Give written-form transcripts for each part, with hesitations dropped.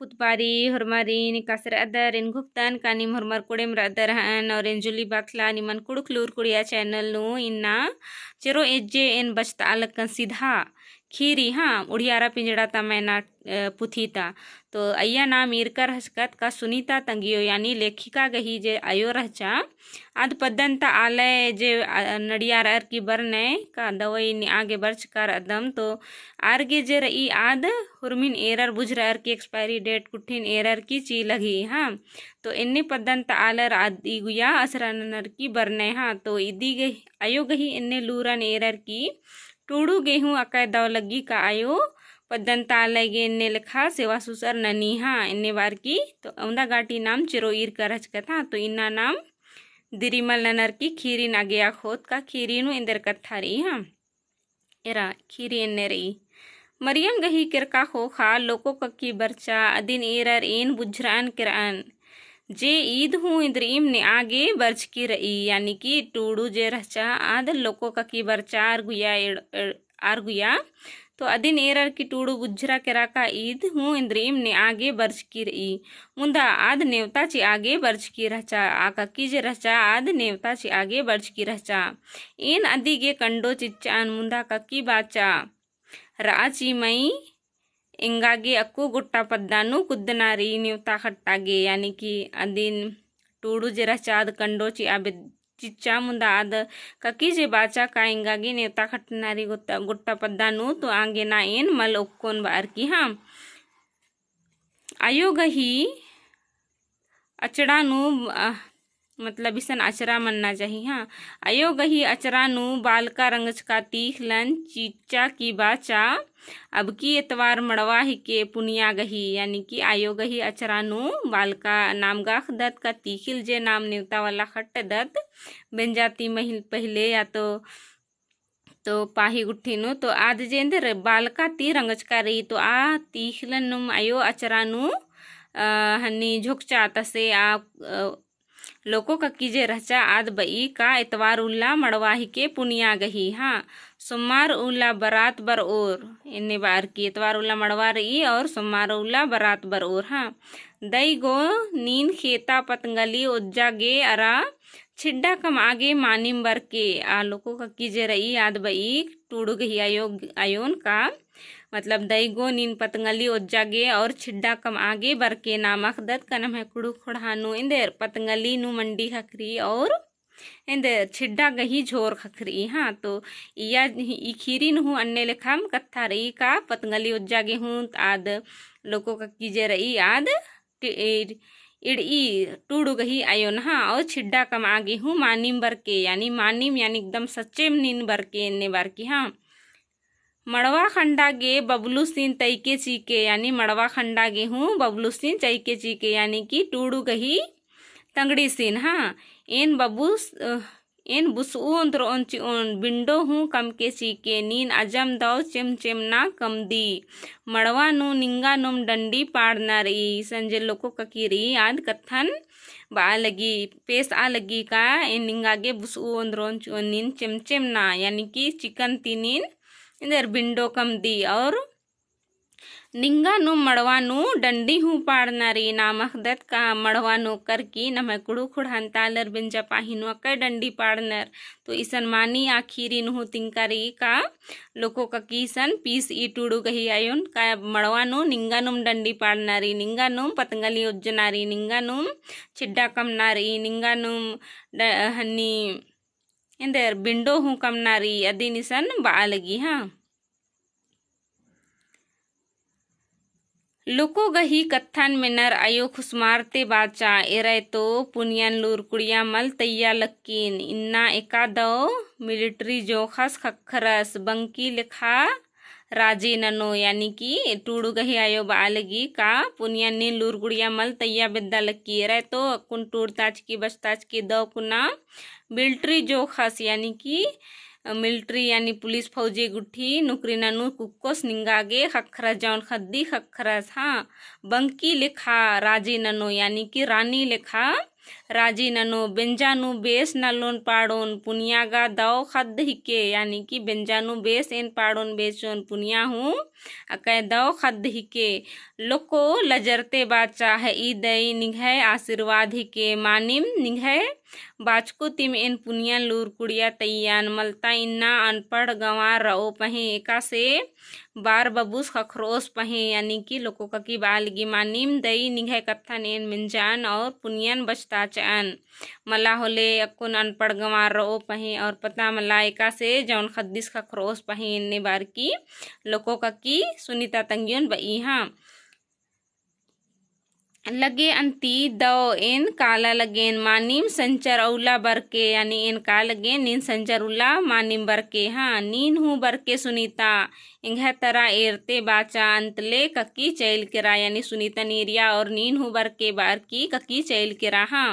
पुतपारी हरमारी निकासर other in Guptan कानिम हरमार कुड़ेम other हन और इन जुली बाखला निमन कुड़ुकलूर कुड़िया चैनल नु इन्ना चेरो एजे इन बचता अलग सीधा खीरी हाँ उड़ियारा पिंजड़ा तमैना पुथीता तो अय्या नाम ईरकर हसकत का सुनीता तंगियो यानी लेखिका गही जे आयो रहचा आद पद्दंता आलय जे नडियार अर की बरने का दवाई नि आगे बर्च कर अदम तो आरगे जे रई आद हुरमिन एरर बुझर अर की एक्सपायरी डेट कुठिन एरर की ची लगी हाँ तो इन्नी पद्दंता आलर आदि गुया असरनर की बरने हाँ तो इदी गही आयो गही इन्ने लूरन एरर की टूडू गेहूँ अकय दव लगी का आयो पद्दंता लगे इन्ने लिखा सेवा सुसर ननी हाँ इन्ने बार की तो औंदा गाटी नाम चिरोईर कर था तो इन्ना नाम दिरिमल ननर की खीरी नागया खोत का खीरी नु इंदर कथारी हाँ एरा खीरी इन्ने रही मरियम गही किरका खो खा लोको कक्की बरचा अदिन एरर इन बुझरान किरान जे ईद हूँ इंद्रीम ने आगे बर्च की रही यानी कि टूडू जे रहचा आद लोको कक्की बरचा आर गुया तो अदिन एरर की टूडू बुझरा केरा का ईद हूँ इंद्रीम ने आगे बर्च की रही मुंदा आद नेवता ची आगे बर्च की रहचा आका की जे रहचा आद नेवता ची आगे बर्च की रहचा इन अदिगे कंडो चिच्चान मुंदा कक्की बाचा राची मई इंगागे अक्कू गुट्टा पद्दानु कुद्दनारी नेवता खट्टागे यानी कि अदिन टूडू जे रहचा आद कंडो ची आबे चिच्चा मुंदा आद ककी जे बाचा का इंगागे नेवता खट्टनारी गुट्टा पद्दानु तो आगे ना इन मल ओक्कोन बार की हाँ आयोग ही अचड़ानु मतलब इसन अचरा मनना चाहिए हाँ आयोग ही अचरानु बालका रंगच का तीखलन चीचा की बाचा अब की एतवार मड़वा ही के पुनिया गही यानी कि आयोग ही अचरानु बालका नाम गाख दत्त का तीखिल जे नाम नेवता वाला खट्ट दत्त बन जाती महिल पहले या तो पाही गुट्ठीनु तो आद जेंदर बालका ती रंगच का रही तो आ तीखलन नुम आयो अचरानु हन्नी झुकचा तसे आ लोको कक्की जे रहचा आद बई का इतवार उल्ला मड़वाही के पुनिया गही हाँ सोमवार उल्ला बरात बर और इन्ने बार की इतवार उल्ला मड़वा रही और सोमवार उल्ला बरात बर और हाँ दई गो नींद खेता पतंगली उज्जा गे अरा छिड्डा कम आगे मानिम बर के आ लोको कक्की जे रही आद बई टूडू गही आयोन का मतलब दई गो नीन पतंगली उज्जागे और छिड्डा कम आगे बर के नामक दत्त का नम है कुड़ू खुड़ानु इंदेर पतंगली नु मंडी खखरी और इंदेर छिड्डा गही झोर खखरी हाँ तो या खीरी नु अन्य लेखाम कत्था रही का पतंगली उज्जागे हूँ आद लोको का कीजे रही आद इड़ी टूडू गही आयोन हाँ और छिड्डा कम आगे हूँ मानिम बर के यानी एकदम सच्चे नीन बर के इन्ने बार की हाँ मड़वा खंडा गे बबलू सीन तैके चीके यानी मड़वा खंडा गे हूँ बबलू सीन चैके चीके यानी कि टूडू गही तंगड़ी सीन हाँ इन बुसऊन द्रोन बिंडो हूँ कम के चीके नीन अजम दौ चिम ना कम दी मड़वा नु निंगा नुम डंडी पाड़ना रही संजय लोको ककीरी याद कथन बा लगी पेश आ लगी का इन निंगागे बुसऊन द्रोन नीन चिम ना यानी कि चिकन तीनीन इधर बिंडो कम दी और निंगा नु मड़वानु डंडी हूँ पाड़नारी नामक दत्त का मड़वानु कर की नम कुड़ू खुड़ान तालर बिंजा पाहिनु अक्का डंडी पाड़नर तो इसन मानी आखिरी नु तिंकारी का लोको का कीसन पीस ई टूडू कही आयोन का मड़वानु निंगा नुम डंडी पाड़नारी निंगा नुम पतंगली उज्जनारी निंगा नुम छिड्डा कमनारी निंगा नुम हन्नी इंदर बिंडो हूँ कमनारी अदी निसन बा लगी हाँ लोको गही कत्थन मिनर आयो खुसमारते बाचा एरे तो पुनियन लूर कुड़िया मल तैया लक्कीन इन्ना एका दो मिलिट्री जोखस खखरस बंकी लिखा राजे ननो यानी कि टूडू गही आयो बालगी का पुनियन नीन लूर गुड़िया मल तैया बिद्दा लक्की एरे तो कुन टूरताच की बचताच की दो कुना मिलिट्री जोखस यानी कि मिलिट्री यानी पुलिस फौजी गुट्ठी नुकरी ननु कुक्कोस निंगागे खखरस जौन खद्दी खखरस हाँ बंकी लिखा राजे ननो यानी कि रानी लिखा राजी ननो बेंजानु बेस नलोन पाड़ोन पुनियागा दाव खद हिके यानी कि बेंजानु बेस इन पाड़ोन बेचोन पुनिया हूँ अकै दाव खद हिके लोको लजरते बाचा है ई दई निघै आशीर्वाद हिके मानिम निघै बाचको तिम इन पुनिया लूर कुड़िया तैयान मलता इन्ना अनपढ़ गंवार रहो पहे एका से बार बबूस खखरोस पहे यानी कि लोको ककी बालगी मानिम दई निघै कत्थन इन मिंजान और पुनियन बचता चान मला होले अकुन अनपढ़ गंवार रहो पहे और पता मला एका से जौन खद्दिस खखरोस पहे इन्ने बार की लोको ककी सुनीता तंगियन बई हाँ लगे अंती दो इन काला लगेन मानिम संचर औला बरके यानी इन का लगे नीन संचर उला मानिम बरके हाँ नीन हूँ बरके सुनीता इंघ तरा एरते बाचा अंतले ककी चैल केरा यानी सुनीता नीरिया और नीन हूँ बरके बार की ककी चैल केरा हाँ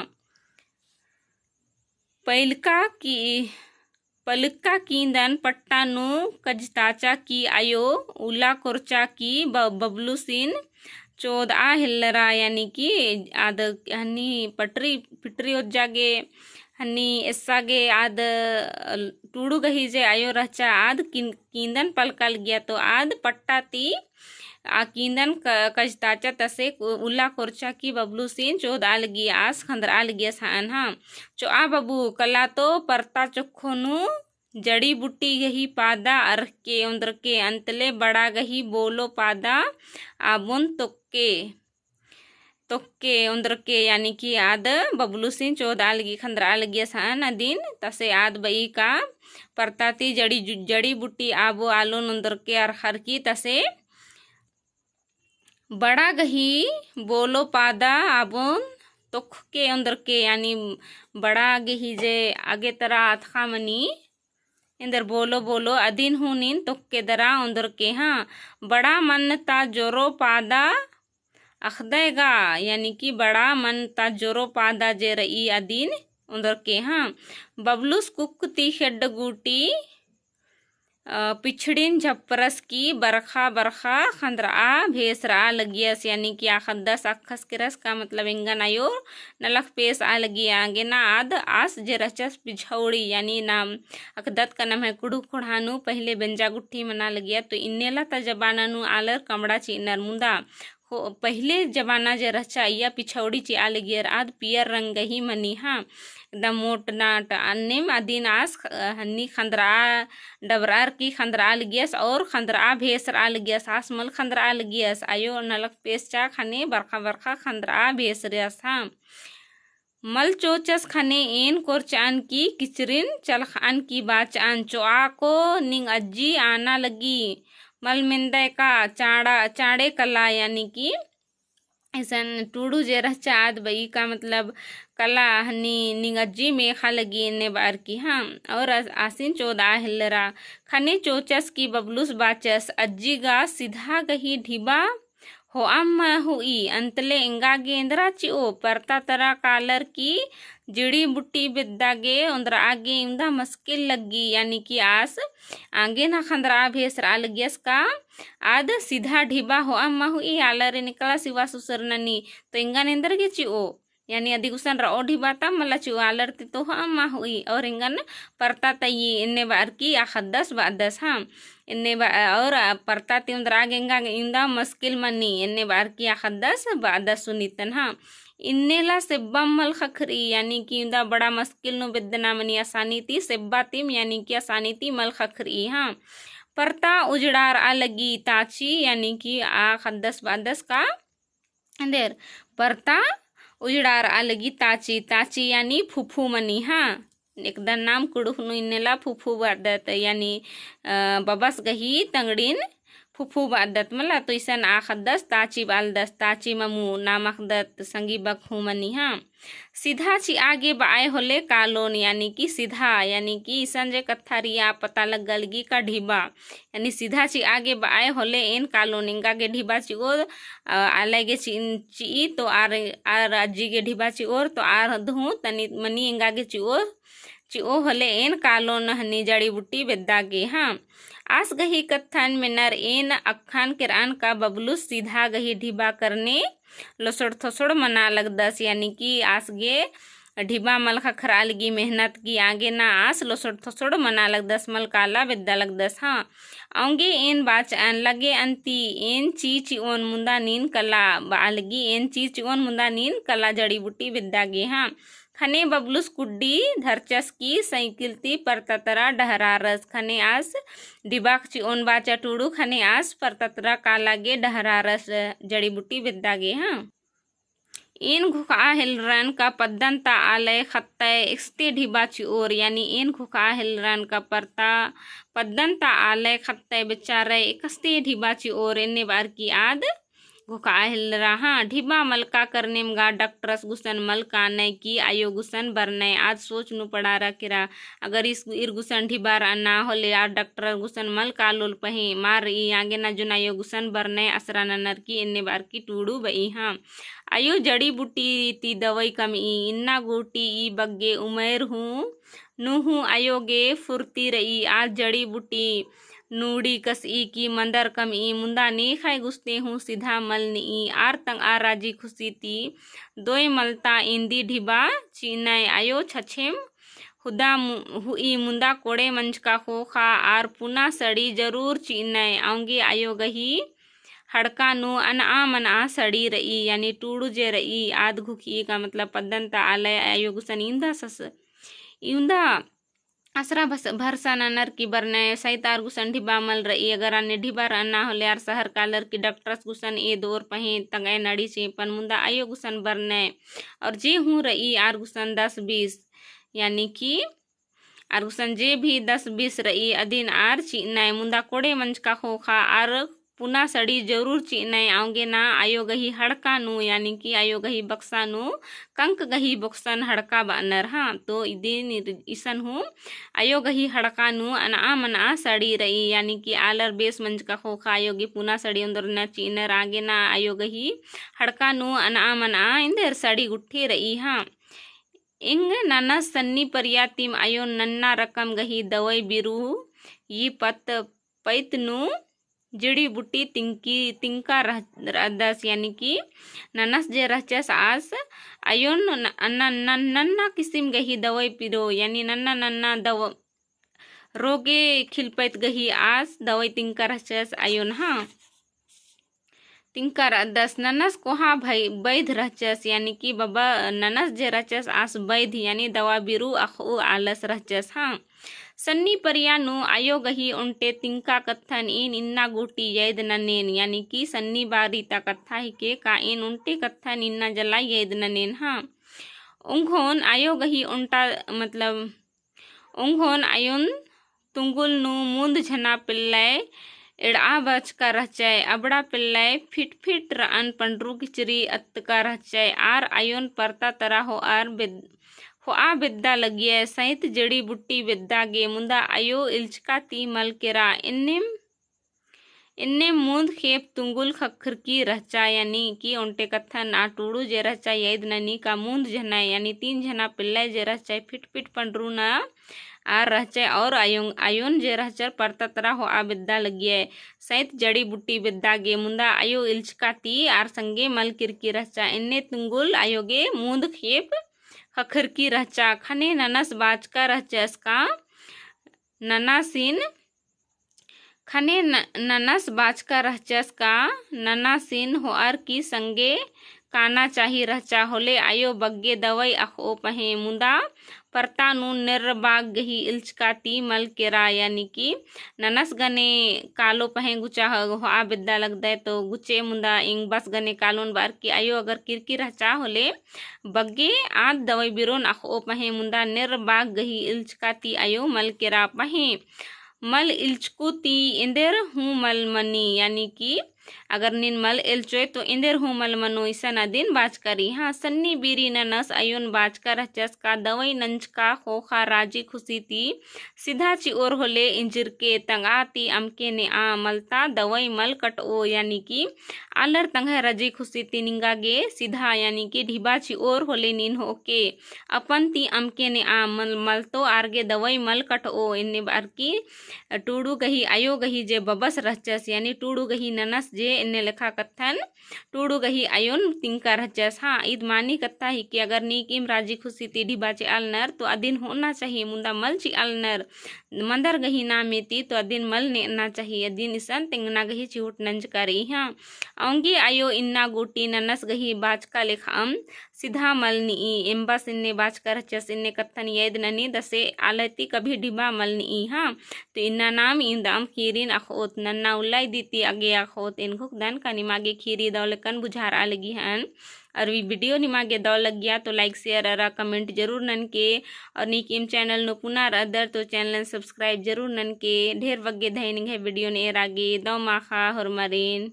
पलका कींदन पट्टानु कजताचा की आयो उला कोरचा की बबलू सिन चौदह हिल्लरा यानी कि आद हनी पटरी पिटरी जागे हनी ऐसागे आद टूडू गही जे आयो रचा आद कींदन पलकल गया तो आद पट्टाती आ कींदन कजताचा तसे उल्ला कोरचा की बबलू सीन चौदह लगी आस खंदरा लगी सान हाँ चो आ बबू कला तो परता चोखोनु जड़ी बूटी गही पादा अर्ख के उंदर के अंतले बड़ा गही बोलो पादा आबुन तोक्के उंदर के यानी कि आद बबलू सिंह चौदह लगी खंदरा लगी सान अदीन तसे आद बई का परताती जड़ी बूटी आबो आलो उंदर के अरहर की तसे बड़ा गही बोलो पादा आबुन तोख के उंदर के यानी बड़ा गही जे आगे तरह अथखा मनी इंदर बोलो बोलो अधीन हूँ नीन तोक्के दरा उंदर के हाँ बड़ा मन ता जोरो पादा अखदेगा यानी कि बड़ा मन ता जोरो पादा जे रई अधीन उंदर के हाँ बबलूस कुक ती खेड गूटी पिछड़िन झपरस की बरखा बरखा खंदरा भेसरा लगियस यानी कि आखदस अखस के रस का मतलब इंगन आयो नलख पेस आ लगी आगे ना आद आस जे रचस पिछौड़ी यानी नाम अकदत का नाम है कुड़ू कुड़ानु पहले बेंजा गुट्ठी मना लगिया तो इन्नेला ता जबानानु आलर कमड़ा ची नरमुंदा पहले जमाना जे रचा या पिछौड़ी ची आल गियर आद पियर रंग ही मनी हाँ एकदम मोट नाट अन्नेम अदीन आस हन्नी खंदरा डबरार की खंदरा लगियस और खंदरा भेसरा लगियस आस मल खंदरा लगियस आयो नलक पेस्चा खने बरखा बरखा खंदरा भेसरियस हाँ मल चोचस खने एन कोरचान की किचरिन चलखान की बाचान चोआ को निंग अज्जी आना लगी मल मिंदे का चाड़े कला यानी कि ऐसा टूडू जे रचा आद बई का मतलब कला हनी निंगज्जी में खा लगी ने बार की हाँ और आसिन चौदह हिल्लरा खने चोचस की बबलूस बाचस अज्जी गा सीधा गही ढिबा हो अम्मा हुई अंतले इंगा गेंद्रा चिओ परता तरा कालर की जिड़ी बुट्टी बिद्दागे उंदरा आगे इंदा मुश्किल लगी यानी कि आस आगे ना खंदरा भेसरा लगियस का आद सीधा ढिबा हो अम्मा हुई आलरे निकला सिवा सुसरननी तो इंगा नेंदर गे चिओ यानी अधिक उसन रो ढिबाता मला चिओ आलर तो हो अम्मा हुई और इंगन परता तई इन्ने बार की आखदस बादस हाँ इन्ने और परता ती उंदरा गेंगा इंदा मुश्किल मनी इन्ने बार की आखदस बादस सुनीतन हाँ इन्नेला सेब्बा मल खखरी यानी कि इंदा बड़ा मुश्किल नु बिदना मनी आसानी ती सेब्बा तिम यानी कि आसानी ती मल खखरी हाँ परता उजड़ार आ लगी ताची यानी कि आ खदस बादस का अंदर परता उजड़ार आ लगी ताची यानी फूफू मनी हाँ एकदम नाम कुड़ुखनु इन्नेला फूफू बादत यानी बबस गही तंगड़ीन फूफू बादत मला तो इसन आखदस ताची बालदस ताची ममू नामखदत संगी बखू मनी हाँ सीधा ची आगे बाए होले कालोन यानी कि सीधा यानी कि इसन जे कथारिया पता लगलगी का ढिबा यानी सीधा ची आगे बाए होले इन कालोन इंगा के ढिबा ची और आलेगे ची तो आर अज्जी के ढिबा ची और तो आर धू तनी मनी इंगा के ची और चिओ हले एन कालो नहनी जड़ी बूटी बेद्दागे हाँ आस गही कत्थन मिनर एन अखान किरान का बबलूस सीधा गही ढिबा करने लोसड़ थोसड़ मना लगदस यानी कि आस गे ढिबा मल खखरा लगी मेहनत की आगे ना आस लोसड़ थोसड़ मना लगदस मल काला बेद्दा लगदस हाँ आऊंगे एन बाच अन लगे अंती एन चीच ओन मुंदा नीन कला बालगी एन चीच ओन मुंदा नीन कला जड़ी बूटी बेद्दागे हाँ खने बबलूस कुड्डी धरचस की साइकिलती परततरा डहरारस खने आस डिबाक चिओन बाचा टूडू खने आस परततरा कालागे डहरारस जड़ी बूटी बेद्दागे हाँ इन घुका हिलरन का पद्दंता आलय खत्तय इस्ते ढिबा चिओर यानी इन घुका हिलरन का परता पद्दंता आलय खत्तय बेचारे इकस्ते ढिबा चिओर इन्ने बार की आद घुका हिल रहा ढिबा मलका करने में गा डॉक्टरस गुसन मलका नय की आयो गुसन बरनय आज सोच नु पड़ा रखिरा अगर इस इर गुसन ढिबा ना होले आज डॉक्टर गुसन मलका लोल पहे मार ई आगे ना जुन आयो गुसन बरनय असरा नर की इन्ने बार की टूडू बई हाँ आयो जड़ी बूटी ती दवाई कम ई इन्ना गोटी ई बग्गे उमेर हूँ नूहू आयोगे फुर्ती रही आज जड़ी बूटी नूड़ी कस ई की मंदर कम ई मुंदा नी खाए गुस्ते हूँ सीधा मल नी आर तंग आ राजी खुशी ती दोय मलता इंदी ढिबा चीनय आयो छछेम हुदा हुई मुंदा कोड़े मंच का खोखा आर पुना सड़ी जरूर चीनय आऊंगे आयो गही हड़का नु अना मना सड़ी रही यानी टूड़ू जे रही आद घुखी का मतलब पद्दंता आलय आयो गुसन इंदा सस इंदा असरा भरसा नर की बरने सैतार गुसन ढिबा मल रही अगर अन्य ढिबा रना हो यार शहर कालर की डॉक्टर्स गुसन ए दौर पहे तंगे नड़ी से पन मुंदा आयो गुसन बरने और जे हूँ रही आर गुसन 10-20 यानी कि आर गुसन जे भी 10-20 रही अधीन आर चीनय मुंदा कोड़े मंच का खोखा आर पुना सड़ी जरूर चीनय आऊंगे ना आयो गही हड़का नु यानी कि आयो गही बक्सा नु कंक गही बक्सन हड़का बानर हाँ तो इदिन ईसन हूँ आयो गही हड़का नु अना मना सड़ी रही यानी कि आलर बेस मंच का खोखा आयोगी पुना सड़ी अंदर न चीनर आगे ना आयो गही हड़का नु अना मना इंदर सड़ी गुट्ठी रही हाँ इंग नाना सन्नी परिया तीम आयो नन्ना रकम गही दवाई बिरू ये पैत नु जड़ी बूटी तिंका रदस यानी कि ननस जे रहचस आस आयोन नन्ना किस्म गही दवाई पिरो यानी नन्ना नन्ना दवा रोगे खिलपैत गही आस दवाई तिंका रहचस आयोन हाँ तिंका रदस ननस कोहा भाई वैध रहचस यानी कि बाबा ननस जे रहचस आस वैध यानी दवा बिरू अखु आलस रहचस हाँ सन्नी परियानु आयो गही उनटे तिंका कत्थन इन इन्ना गोटी यद ननेन यानी कि सन्नी बारीता कत्था ही के का इन उनटे कत्थन इन्ना जला यद ननेन हाँ उंघोन आयो गही उनटा मतलब उंघोन आयोन तुंगुल नु मुंद झना पिल्लय इड़ा बच का रहचय अबड़ा Pillai fit fit run Pandru किचरी अत का रहचय आर आयोन परता तरा हो आर हो आ बिद्दा लगिए सहित जड़ी बूटी बिद्दा गे मुंदा आयो इल्चका ती मल केरा इन्ने मूंद खेप तुंगुल खखर की रहचा यानी कि उनटे कत्थन आ टूड़ू जे रहचा यद ननी का मूंद झना यानी 3 झना पिल्ले जे रहचा फिट फिट पंडरू ना आर रहचे और आयोन जे रहचर परततरा हो आ बिद्दा लगिए सहित जड़ी बूटी बिद्दा गे मुंदा आयो इल्चका ती आर संगे मल किरकी रहचा इन्ने तुंगुल आयोगे मूंद खेप खखर की रहचा खने ननस बाज का रहचस का ननासिन खने ननस बाज का रहचस का ननासिन होअर की संगे काना चाही रहचा होले आयो बग्गे दवाई अखो पहे मुंदा परता नु निर्बाग गही इल्चका ती मल केरा यानी कि ननस गने कालो पहे गुचा हो आ बिद्दा लगदे तो गुचे मुंदा इंग बस गने कालोन बार की आयो अगर किरकी रहचा होले बग्गे आद दवाई बिरोन अखो पहे मुंदा निर्बाग गही इल्चका ती आयो मल केरा पहे मल इल्चकू ती इंदेर हूँ मल मनी यानी कि अगर निन मल एलचोय तो इंदेर हूँ मल मनो ईसन अदिन बाज करी हाँ सन्नी बीरी ननस अयोन बाज कर हचस का दवाई नंज का खोखा राजी खुशी ती सीधा ची ओर होले इंजिर के तंगाती अमके ने आ मलता दवाई मल कट ओ यानी कि आलर तंग रजी खुशी ती निंगा गे सीधा यानी कि ढिबा ची ओर होले नीन होके अपन ती अमके ने आ मल मल तो आरगे दवाई मल कट ओ इन्ने बार की टूडू गही आयो गही जे बबस रहचस यानी टूडू गही ननस जे इन्ने लेखा कथन टूडू गही आयोन तिंका रहचस हाँ ईद मानी कथा ही कि अगर नीकिम राजी खुशी ती ढिबा चे अलनर तो अदिन होना चाहिए मुंदा मल ची अलनर मंदर गही ना मेती तो अदिन मल नेना चाहिए अदिन इसन तिंगना गही चिहुट नंज करी हाँ औंगी आयो इन्ना गोटी ननस गही बाज का लेखा सीधा मलनी एम्बस इन्ने बाज कर चस इन्ने कथन येद ननी दसे आलती कभी डिबा मलनी हाँ तो इन्ना नाम इंदाम खीरिन अखोत नन्ना उल्लाई दीती आगे अखोत इनको दान का निमागे खीरी दौलकन बुझार आ लगी हन और वीडियो निमागे दौ लग गया तो लाइक शेयर और कमेंट जरूर नन के और नीकिम चैनल नो पुनः अदर तो चैनल सब्सक्राइब जरूर नन के ढेर वग्गे धैनिंग है वीडियो ने आगे दौ माखा हर मरीन।